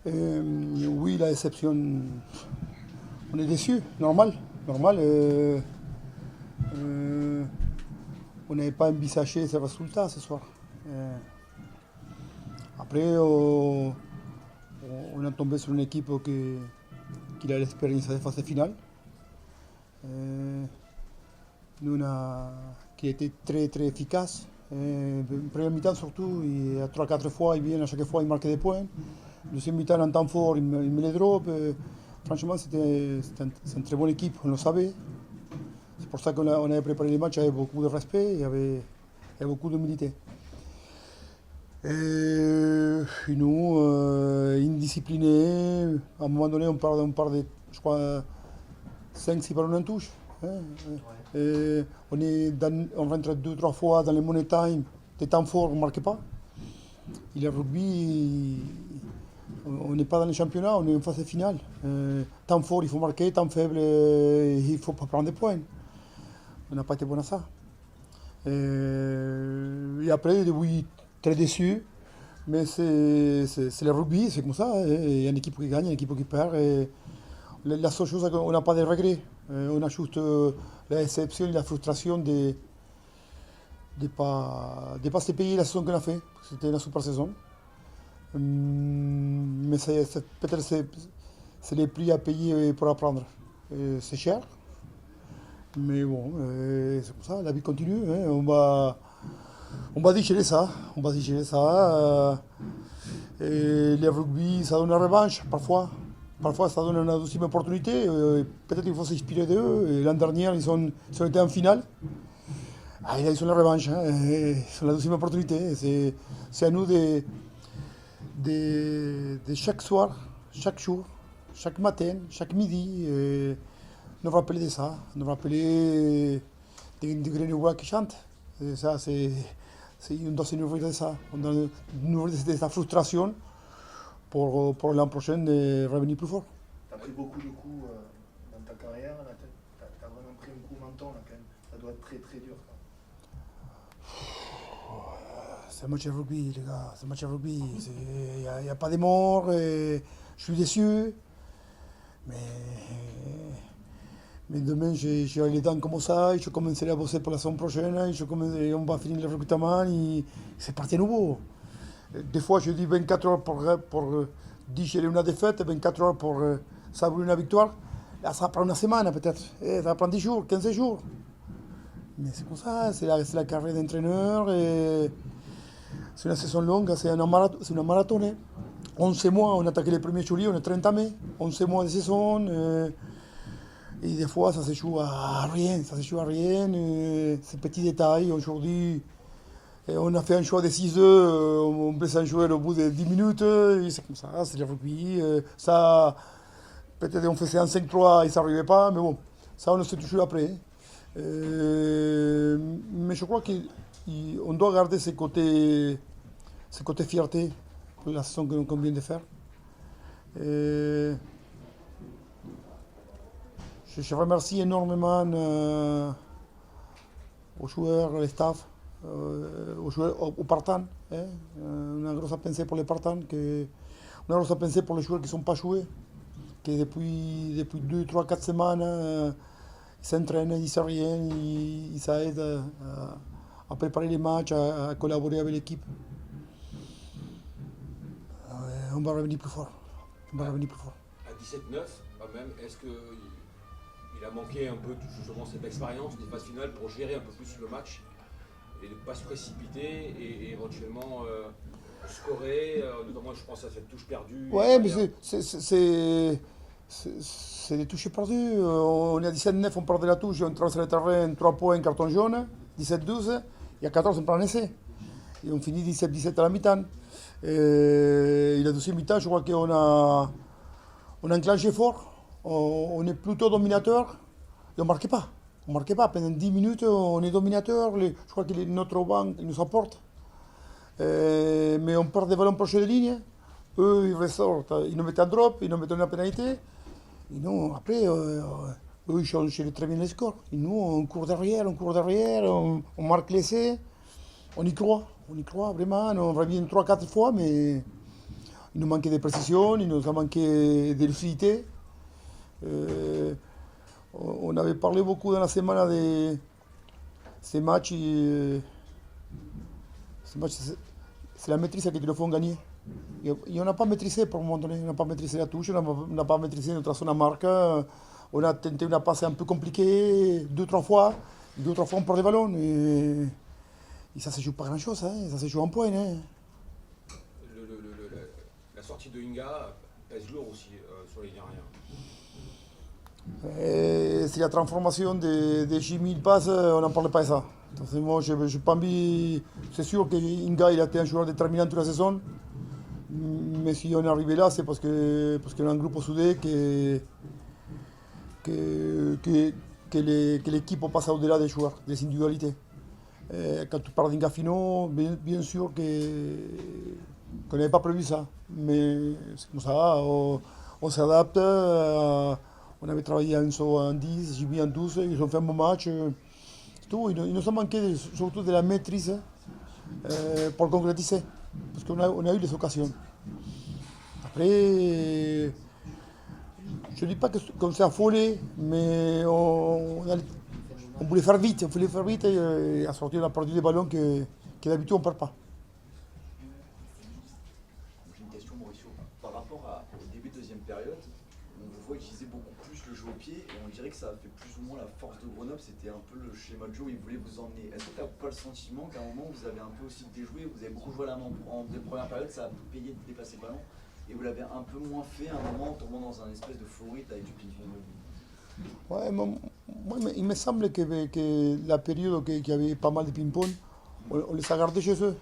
Oui, la déception, on est déçu, normal. Normal. Euh, on n'avait pas envisagé ce résultat ce soir. Euh, Après, on est tombé sur une équipe qui a l'expérience de phase finale. Euh, Nous, qui a été très très efficace. En première mi-temps surtout, il y a 3-4 fois, il vient à chaque fois, il marque des points. Deuxième mi-temps, en temps fort, il me les drop. Franchement, c'est une très bonne équipe, on le savait. C'est pour ça qu'on avait préparé les matchs avec beaucoup de respect et beaucoup d'humilité. Et nous, indisciplinés, à un moment donné, on part de, je crois, 5-6 ballons en touche. Hein. On rentre 2-3 fois dans les money time, des temps forts, on ne marque pas. Et le rugby, on n'est pas dans le championnat, on est en phase finale. Temps fort, il faut marquer, temps faible, il ne faut pas prendre des points. On n'a pas été bon à ça. Et après, oui, très déçu. Mais c'est le rugby, c'est comme ça. Il y a une équipe qui gagne, une équipe qui perd. Et la seule chose, c'est qu'on n'a pas de regrets. On a juste la déception et la frustration de pas se payer la saison qu'on a fait. C'était une super saison. Mais peut-être c'est les prix à payer pour apprendre. C'est cher. Mais bon, c'est comme ça, la vie continue. Hein. On va digérer ça. On va digérer ça. Et le rugby, ça donne une revanche parfois. Parfois, ça donne une deuxième opportunité. Peut-être qu'il faut s'inspirer d'eux. Et l'an dernier, ils ont été en finale. Ah, et là, ils ont la revanche. Hein. Ils ont la deuxième opportunité. C'est à nous de chaque soir, chaque jour, chaque matin, chaque midi, nous rappeler de ça. Nous rappeler des Grenouilles qui chantent. Et ça, on doit se nourrir de ça. On doit se nourrir de cette frustration pour l'an prochain de revenir plus fort. Tu as pris beaucoup de coups dans ta carrière, tu as vraiment pris un coup menton là, quand même. Ça doit être très très dur. C'est un match de rugby, les gars, c'est un match de rugby. Il n'y a pas de mort, je suis déçu. Mais demain, j'ai les dents comme ça, et je commencerai à bosser pour la saison prochaine, et on va finir le recrutement, et c'est parti à nouveau. Des fois, je dis 24 heures pour digérer une défaite, 24 heures pour savourer une victoire. Là, ça va prendre une semaine peut-être, ça va prendre 10 jours, 15 jours. Mais c'est comme ça, c'est la carrière d'entraîneur, et c'est une saison longue, c'est une marathon. Hein. 11 mois, on a attaqué les premiers juillet, on est 30 mai, 11 mois de saison. Et des fois, ça se joue à rien, ces petits détails. Aujourd'hui, on a fait un choix de 6 œufs, on blesse un joueur au bout de 10 minutes, et c'est comme ça, c'est le rugby. Ça, peut-être on faisait un 5-3 et ça n'arrivait pas, mais bon, ça on le sait toujours après. Mais je crois qu'on doit garder ce côté fierté pour la saison qu'on vient de faire. Et je remercie énormément aux joueurs, au staff, aux joueurs, aux partants. Hein. Une grosse pensée pour les partants, une grosse pensée pour les joueurs qui ne sont pas joués, qui depuis 2, 3, 4 semaines ils s'entraînent, ils ne savent rien, ils s'aident à préparer les matchs, à collaborer avec l'équipe. On va revenir plus fort. On va revenir plus fort. À 17-9, quand même, est-ce qu'il a manqué un peu justement cette expérience des phases finales pour gérer un peu plus le match et de ne pas se précipiter et éventuellement scorer, notamment je pense à cette touche perdue. Ouais, mais c'est des touches perdues. On est à 17-9, on perd de la touche, on traverse le terrain, 3 points, carton jaune, 17-12, et à 14, on prend un essai. Et on finit 17-17 à la mi-temps. Et la deuxième mi-temps, je crois qu'on a enclenché fort, on est plutôt dominateur, et on ne marquait pas. On ne marquait pas, pendant 10 minutes, on est dominateur, je crois que notre banc il nous apporte. Mais on perd des ballons proches de ligne, eux ils ressortent, ils nous mettent un drop, ils nous mettent une pénalité. Et nous, après, eux ils changent très bien les scores. Et nous, on court derrière, on marque l'essai, on y croit vraiment, on revient 3-4 fois, mais il nous manquait de précision, il nous a manqué de lucidité. On avait parlé beaucoup dans la semaine de ces matchs. Ces matchs, c'est la maîtrise qui te le font gagner. Et on n'a pas maîtrisé pour un moment donné. On n'a pas maîtrisé la touche, on n'a pas maîtrisé notre zone à marque. On a tenté une passe un peu compliquée 2-3 fois. 2-3 fois on perd le ballon. Et ça se joue pas grand-chose, hein. Ça se joue en point. Hein. La sortie de Inga pèse lourd aussi sur les liens arrière. Si la transformation de Jimmy passe, on n'en parle pas de ça. Donc, moi, je n'ai pas envie. C'est sûr que Inga il a été un joueur déterminant toute la saison. Mais si on est arrivé là, c'est parce qu'on a un groupe soudé que l'équipe passe au-delà des joueurs, des individualités. Quand tu parles d'Inga Fino, bien sûr qu'on n'avait pas prévu ça. Mais c'est comme ça, on s'adapte. On avait travaillé en 10, Jimmy en 12, ils ont fait un bon match. Tout. Il nous a manqué surtout de la maîtrise pour concrétiser, parce qu'on a eu les occasions. Après, je ne dis pas qu'on s'est affolé, mais on voulait faire vite, et à sortir on a perdu des ballons que d'habitude on ne perd pas. J'ai une question, Mauricio. Par rapport au début de deuxième période, on vous voit utiliser beaucoup plus le jeu au pied et on dirait que ça a fait plus ou moins la force de Grenoble. C'était un peu le schéma de jeu où il voulait vous emmener. Est-ce que tu n'as pas le sentiment qu'à un moment vous avez un peu aussi déjoué, vous avez beaucoup joué à la main en première période, ça a payé de dépasser le ballon et vous l'avez un peu moins fait à un moment en tombant dans un espèce de fou rythme avec du ping-pong? Ouais, moi, il me semble que la période qu'il y avait pas mal de ping-pong, on les a gardés chez eux.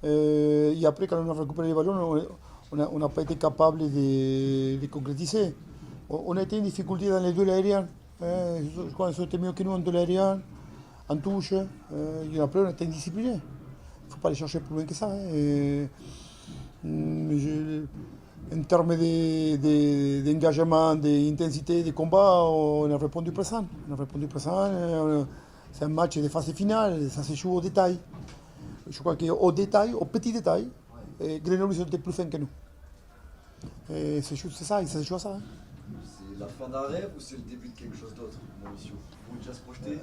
Et après, quand on a récupéré les ballons, on n'a pas été capable de concrétiser. On a été en difficulté dans les duels aériens. Je crois qu'ils étaient mieux que nous en duel aérien, en touche. Et après, on a été indisciplinés. Il ne faut pas aller chercher plus loin que ça. En termes d'engagement, d'intensité, de combat, on a répondu présent. C'est un match de phase finale, ça se joue au détail. Je crois qu'au détail, au petit détail, Grenoble ils étaient plus fins que nous. C'est ça, ça se joue à ça. Hein. C'est la fin d'un rêve ou c'est le début de quelque chose d'autre, Mauricio? Vous déjà se projeter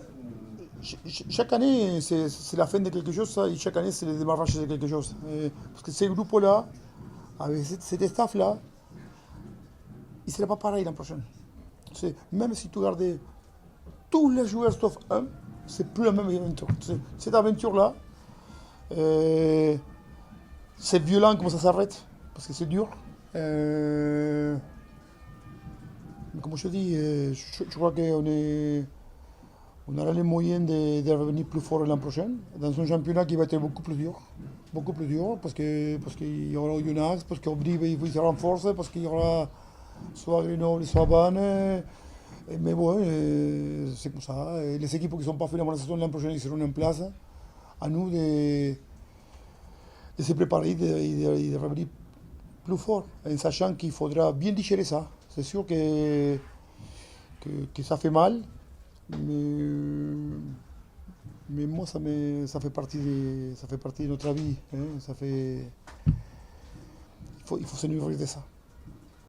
Chaque année, c'est la fin de quelque chose, ça, et chaque année, c'est le démarrage de quelque chose. Parce que ces groupes-là, avec cet staff-là, il ne serait pas pareil l'an prochain. Même si tu gardais tous les joueurs sauf un, c'est plus la même aventure. Cette aventure-là, c'est violent comment ça s'arrête, parce que c'est dur. Mais comme je dis, je crois qu'on aura les moyens de revenir plus fort l'an prochain, dans un championnat qui va être beaucoup plus dur, parce qu'il y aura Jonas, parce qu'Aubry il se renforce, parce qu'il y aura soit Grenoble, soit Vannes. Mais bon, c'est comme ça. Et les équipes qui ne sont pas finalement la saison l'an prochain, ils seront en place. À nous de se préparer et de revenir plus fort, en sachant qu'il faudra bien digérer ça. C'est sûr que ça fait mal, mais moi ça fait partie de notre vie. Hein. Il faut se nourrir de ça.